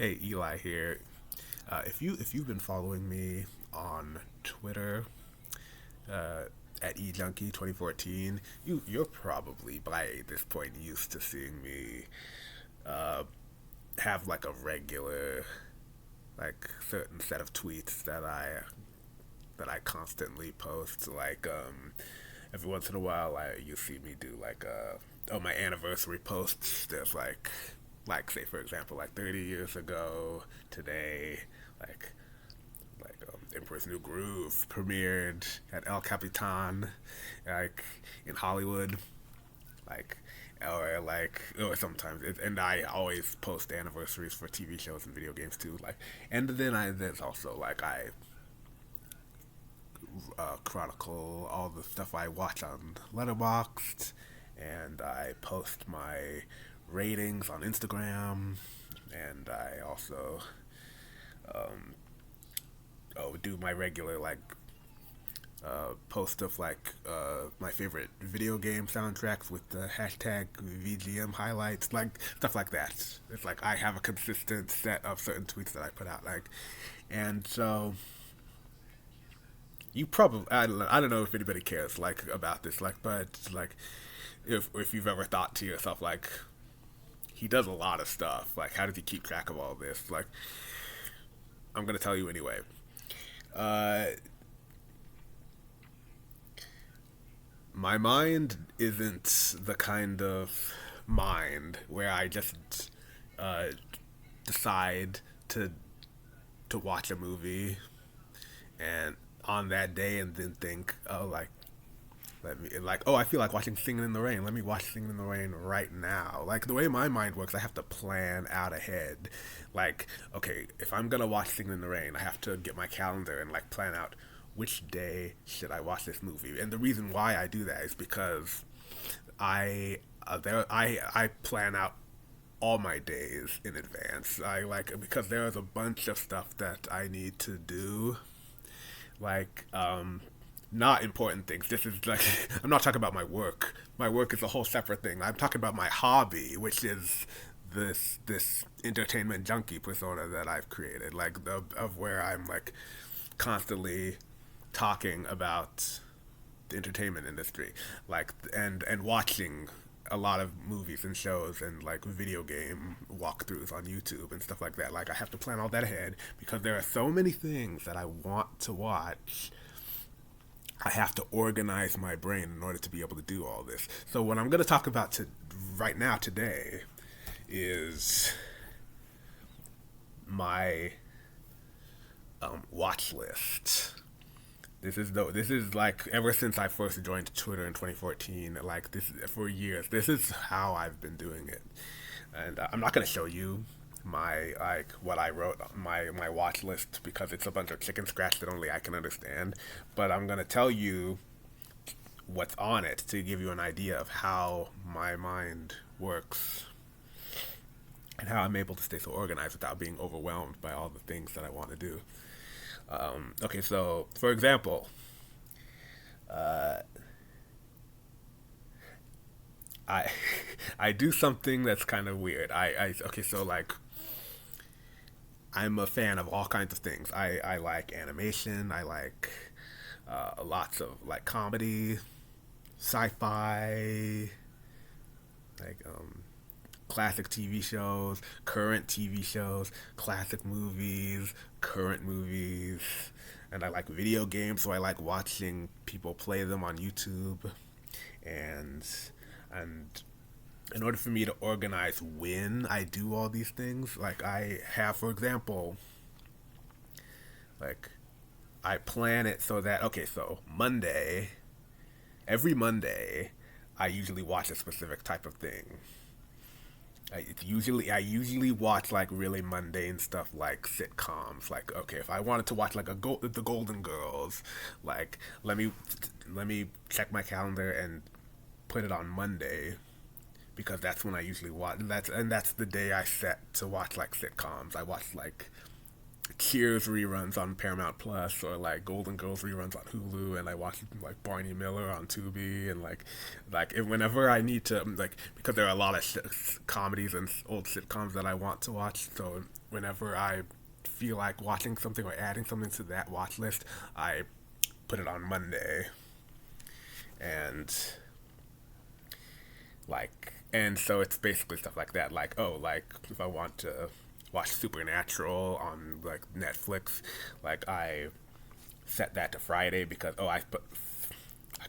Hey, Eli here. If you've been following me on Twitter uh, at eJunkie2014, you're probably by this point used to seeing me uh, have like a regular like certain set of tweets that I constantly post. Every once in a while, you see me do my anniversary posts. There's like say for example, like 30 years ago today, like Emperor's New Groove premiered at El Capitan, like in Hollywood, like or sometimes and I always post anniversaries for TV shows and video games too. And then there's also I chronicle all the stuff I watch on Letterboxd, and I post my ratings on Instagram, and I also do my regular post of my favorite video game soundtracks with the hashtag VGM highlights, like stuff like that. It's like I have a consistent set of certain tweets that I put out, and so you probably I don't know if anybody cares about this, but if you've ever thought to yourself he does a lot of stuff, how does he keep track of all this? I'm gonna tell you anyway. uh my mind isn't the kind of mind where I just uh decide to watch a movie and on that day and then think, oh, I feel like watching Singing in the Rain. Let me watch Singing in the Rain right now. Like the way my mind works, I have to plan out ahead. Okay, if I'm gonna watch Singing in the Rain, I have to get my calendar and plan out which day should I watch this movie. And the reason why I do that is because I plan out all my days in advance. Because there's a bunch of stuff that I need to do, like not important things. This is I'm not talking about my work. My work is a whole separate thing. I'm talking about my hobby, which is this entertainment junkie persona that I've created, of where I'm constantly talking about the entertainment industry, and watching a lot of movies and shows and video game walkthroughs on YouTube and stuff like that. I have to plan all that ahead because there are so many things that I want to watch. I have to organize my brain in order to be able to do all this. So what I'm going to talk about right now today is my watch list. This is ever since I first joined Twitter in 2014. This for years. This is how I've been doing it, and I'm not gonna show you my what I wrote on my watch list because it's a bunch of chicken scratch that only I can understand. But I'm gonna tell you what's on it to give you an idea of how my mind works and how I'm able to stay so organized without being overwhelmed by all the things that I want to do. Okay, so for example, I I do something that's kind of weird. I okay, so I'm a fan of all kinds of things. I like animation. I like lots of comedy, sci-fi, like classic TV shows, current TV shows, classic movies, current movies, and I like video games, so I like watching people play them on YouTube, and and in order for me to organize when I do all these things, I have, for example, like I plan it so that okay, so every Monday, I usually watch a specific type of thing. I usually watch really mundane stuff like sitcoms. Okay, if I wanted to watch the Golden Girls, like let me let me check my calendar and put it on Monday because that's when I usually watch. That's the day I set to watch sitcoms. I watch Cheers reruns on Paramount Plus, or like Golden Girls reruns on Hulu, and I watch like Barney Miller on Tubi, and whenever I need to, because there are a lot of comedies and old sitcoms that I want to watch, so whenever I feel like watching something or adding something to that watch list, I put it on Monday, and and so it's basically stuff like that, like, oh, like if I want to watch Supernatural on like Netflix, like I set that to Friday because I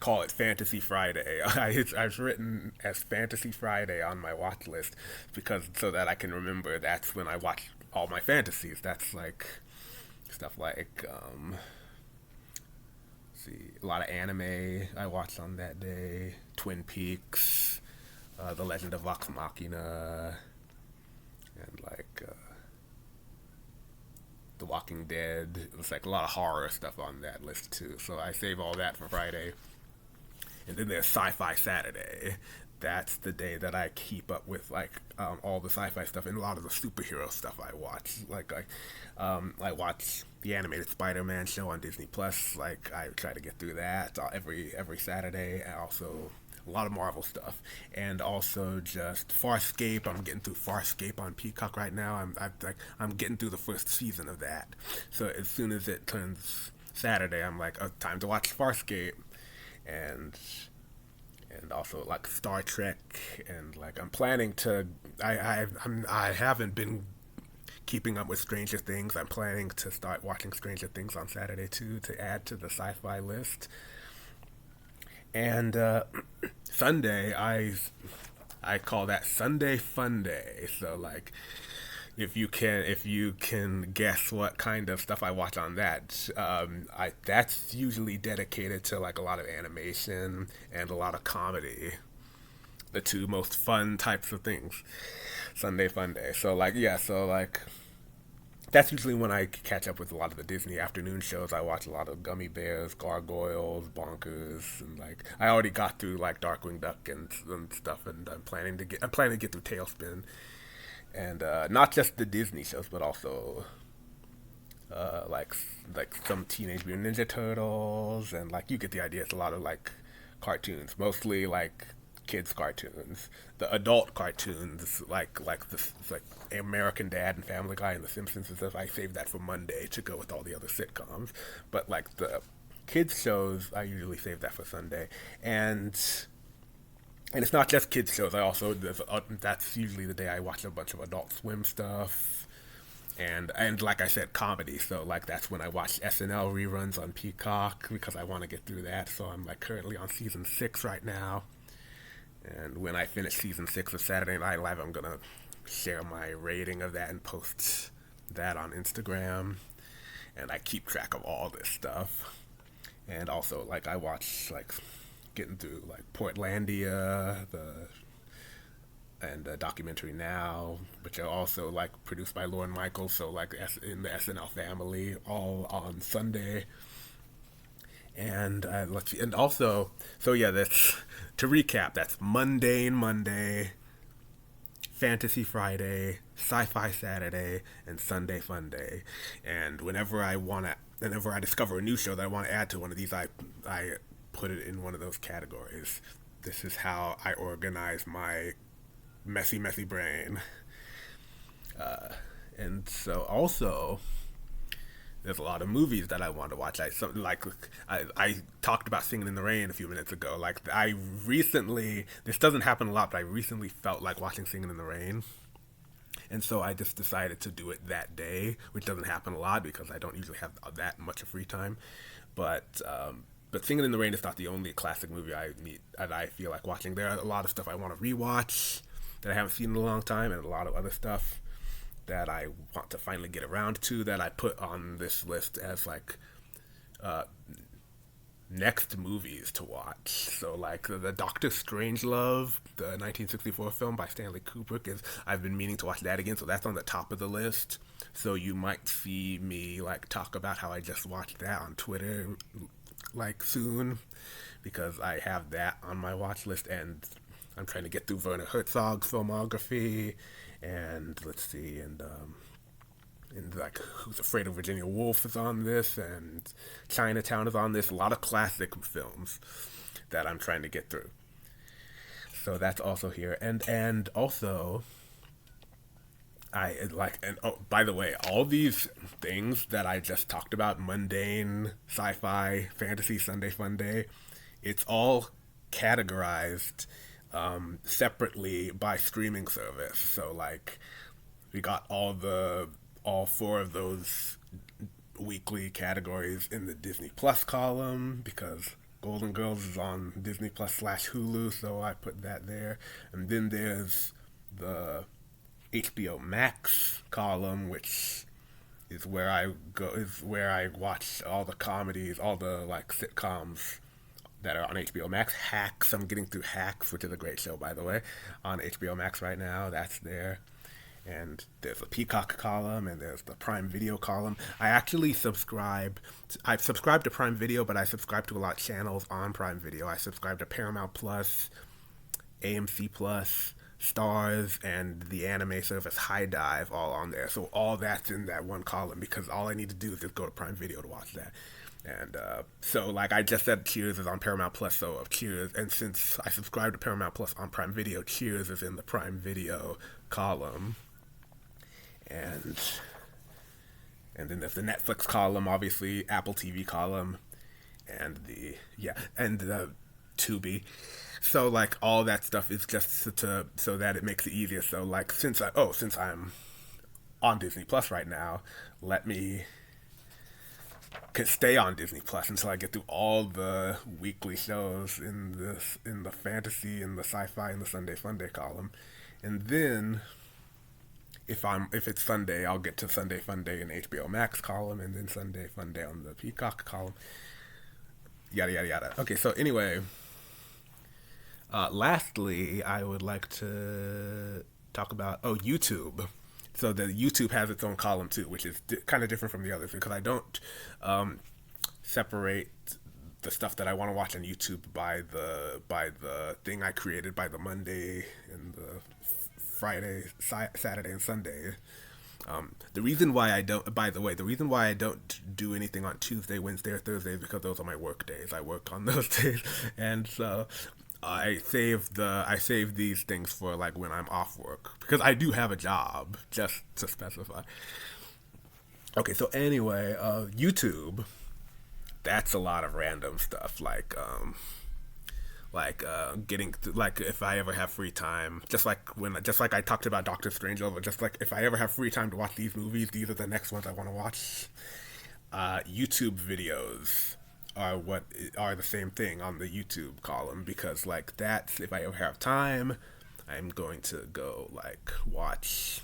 call it Fantasy Friday. I've written as Fantasy Friday on my watch list because so that I can remember that's when I watch all my fantasies. That's like stuff like see, a lot of anime I watched on that day. Twin Peaks, The Legend of Vox Machina, and The Walking Dead. It's like a lot of horror stuff on that list too. So I save all that for Friday. And then there's Sci-Fi Saturday. That's the day that I keep up with all the sci-fi stuff and a lot of the superhero stuff I watch. I watch the animated Spider-Man show on Disney Plus. Like I try to get through that every Saturday. And also a lot of Marvel stuff, and also just Farscape. I'm getting through Farscape on Peacock right now. I'm getting through the first season of that. So as soon as it turns Saturday, I'm like, oh, time to watch Farscape, and also like Star Trek, and like I'm planning to. I haven't been keeping up with Stranger Things. I'm planning to start watching Stranger Things on Saturday too to add to the sci-fi list. And Sunday, I call that Sunday Fun Day. So like, if you can guess what kind of stuff I watch on that, that's usually dedicated to like a lot of animation and a lot of comedy, the two most fun types of things. Sunday Fun Day. So like, yeah, so like that's usually when I catch up with a lot of the Disney afternoon shows. I watch a lot of Gummy Bears, Gargoyles, Bonkers, and like I already got through like Darkwing Duck and stuff, and I'm planning to get through Tailspin, and not just the Disney shows, but also like some Teenage Mutant Ninja Turtles, and like you get the idea. It's a lot of like cartoons, mostly like kids cartoons. The adult cartoons, like American Dad and Family Guy and The Simpsons and stuff, I save that for Monday to go with all the other sitcoms. But like the kids shows, I usually save that for Sunday. And it's not just kids shows. That's usually the day I watch a bunch of Adult Swim stuff. And like I said, comedy. So like that's when I watch SNL reruns on Peacock because I want to get through that. So I'm like currently on season 6 right now. And when I finish season 6 of Saturday Night Live, I'm gonna share my rating of that and post that on Instagram. And I keep track of all this stuff. And also, like, I watch like getting through like Portlandia, the documentary Now, which are also like produced by Lorne Michaels, so like in the SNL family, all on Sunday. And let's see, and also, so yeah, that's to recap. That's Mundane Monday, Fantasy Friday, Sci-Fi Saturday, and Sunday Fun Day. And whenever I discover a new show that I want to add to one of these, I put it in one of those categories. This is how I organize my messy brain. And so also there's a lot of movies that I want to watch. I talked about Singing in the Rain a few minutes ago. Like I recently, this doesn't happen a lot, but I recently felt like watching Singing in the Rain, and so I just decided to do it that day, which doesn't happen a lot because I don't usually have that much of free time. But Singing in the Rain is not the only classic movie I need that I feel like watching. There are a lot of stuff I want to rewatch that I haven't seen in a long time, and a lot of other stuff that I want to finally get around to that I put on this list as like next movies to watch. So like the Doctor Strangelove, the 1964 film by Stanley Kubrick, I've been meaning to watch that again, so that's on the top of the list. So you might see me like talk about how I just watched that on Twitter like soon, because I have that on my watch list, and I'm trying to get through Werner Herzog's filmography, and let's see, and and like Who's Afraid of Virginia Woolf is on this, and Chinatown is on this. A lot of classic films that I'm trying to get through. So that's also here, and also I like, and oh, by the way, all these things that I just talked about, mundane, sci-fi, fantasy, Sunday fun day, it's all categorized separately by streaming service. So like, we got all four of those weekly categories in the Disney Plus column because Golden Girls is on Disney Plus slash Hulu, so I put that there. And then there's the HBO Max column, which is where I watch all the comedies, all the like sitcoms that are on HBO Max. Hacks, I'm getting through Hacks, which is a great show, by the way, on HBO Max right now. That's there. And there's a Peacock column, and there's the Prime Video column. I've subscribed to Prime Video, but I subscribe to a lot of channels on Prime Video. I subscribe to Paramount Plus, AMC Plus, Stars, and the anime service High Dive, all on there. So all that's in that one column because all I need to do is just go to Prime Video to watch that. And so, like I just said, Cheers is on Paramount Plus, so of Cheers. And since I subscribe to Paramount Plus on Prime Video, Cheers is in the Prime Video column. And then there's the Netflix column, obviously, Apple TV column, and the Tubi. So like all that stuff is just so that it makes it easier. So like since I'm on Disney Plus right now, let me could stay on Disney Plus until I get through all the weekly shows in the fantasy, in the sci-fi, and the Sunday Funday column, and then if it's Sunday, I'll get to Sunday Funday in HBO Max column, and then Sunday Funday on the Peacock column. Yada yada yada. Okay, so anyway, lastly, I would like to talk about YouTube. So the YouTube has its own column too, which is kind of different from the others because I don't separate the stuff that I want to watch on YouTube by the thing I created, by the Monday and the Friday, Saturday, and Sunday. The reason why I don't do anything on Tuesday, Wednesday, or Thursday is because those are my work days. I work on those days, and so I save these things for like when I'm off work because I do have a job. Just to specify. Okay, so anyway, YouTube. That's a lot of random stuff getting to, like if I ever have free time, just like I talked about Doctor Strangelove, just like if I ever have free time to watch these movies, these are the next ones I want to watch. YouTube videos are the same thing on the YouTube column because like that's if I ever have time, I'm going to go like watch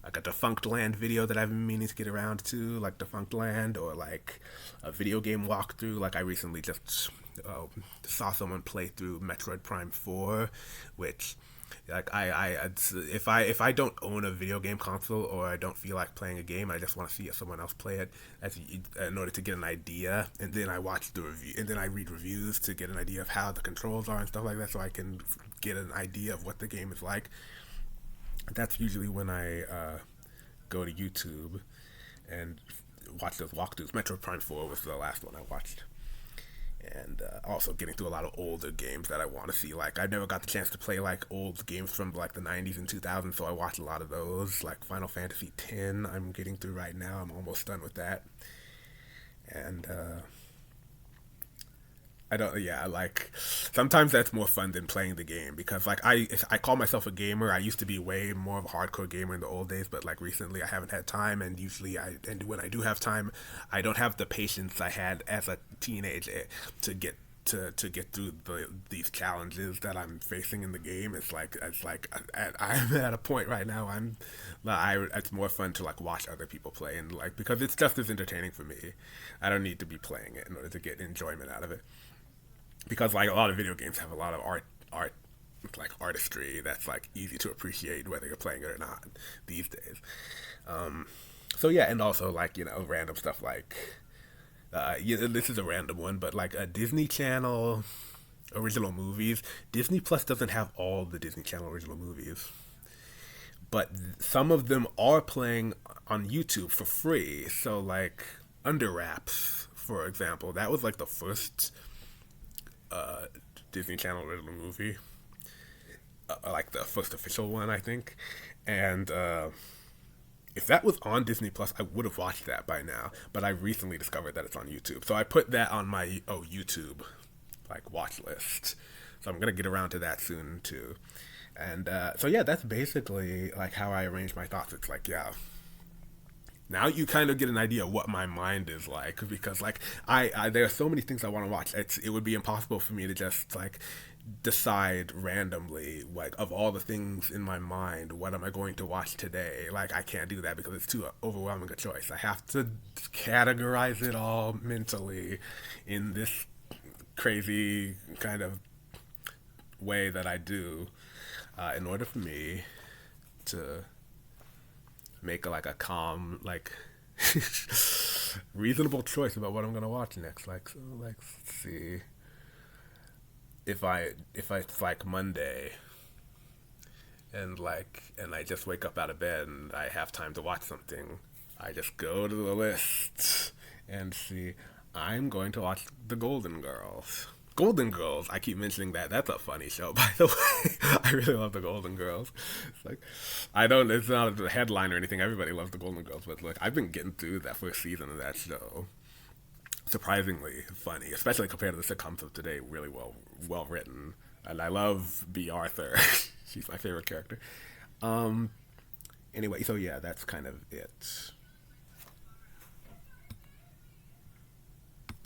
like a Defunct Land video that I've been meaning to get around to, like Defunct Land, or like a video game walkthrough. Like I recently just saw someone play through Metroid Prime 4, which like if I don't own a video game console or I don't feel like playing a game, I just want to see someone else play it in order to get an idea, and then I watch the review, and then I read reviews to get an idea of how the controls are and stuff like that, so I can get an idea of what the game is like. That's usually when I go to YouTube and watch those walkthroughs. Metro Prime 4 was the last one I watched. And also getting through a lot of older games that I want to see. Like, I never got the chance to play, like, old games from, like, the 90s and 2000s, so I watched a lot of those. Like, Final Fantasy X, I'm getting through right now. I'm almost done with that. And, sometimes that's more fun than playing the game because like I call myself a gamer. I used to be way more of a hardcore gamer in the old days, but like recently I haven't had time, and when I do have time, I don't have the patience I had as a teenager to get through these challenges that I'm facing in the game. I'm at a point right now. It's more fun to like watch other people play, and like because it's just as entertaining for me. I don't need to be playing it in order to get enjoyment out of it. Because like a lot of video games have a lot of art like artistry that's like easy to appreciate whether you're playing it or not these days. So yeah, and also like random stuff like this is a random one, but like a Disney Channel original movies. Disney Plus doesn't have all the Disney Channel original movies, but some of them are playing on YouTube for free. So like Under Wraps, for example, that was like the first uh, Disney Channel original movie, like the first official one, I think. And if that was on Disney Plus, I would have watched that by now. But I recently discovered that it's on YouTube, so I put that on my YouTube like watch list. So I'm gonna get around to that soon too. And so yeah, that's basically like how I arrange my thoughts. It's like, yeah, now you kind of get an idea of what my mind is like, because like I there are so many things I want to watch. It would be impossible for me to just like decide randomly, like, of all the things in my mind, what am I going to watch today. Like, I can't do that because it's too overwhelming a choice. I have to categorize it all mentally in this crazy kind of way that I do, in order for me to make like a calm, like reasonable choice about what I'm gonna watch next. Like, so, like, let's see, if it's like Monday, and I just wake up out of bed and I have time to watch something, I just go to the list and see, I'm going to watch The Golden Girls. Golden Girls, I keep mentioning that. That's a funny show, by the way. I really love The Golden Girls. It's like, it's not a headline or anything. Everybody loves The Golden Girls, but look, I've been getting through that first season of that show. Surprisingly funny, especially compared to the sitcoms of today. Really well written, and I love B. Arthur. She's my favorite character. Anyway, so yeah, that's kind of it.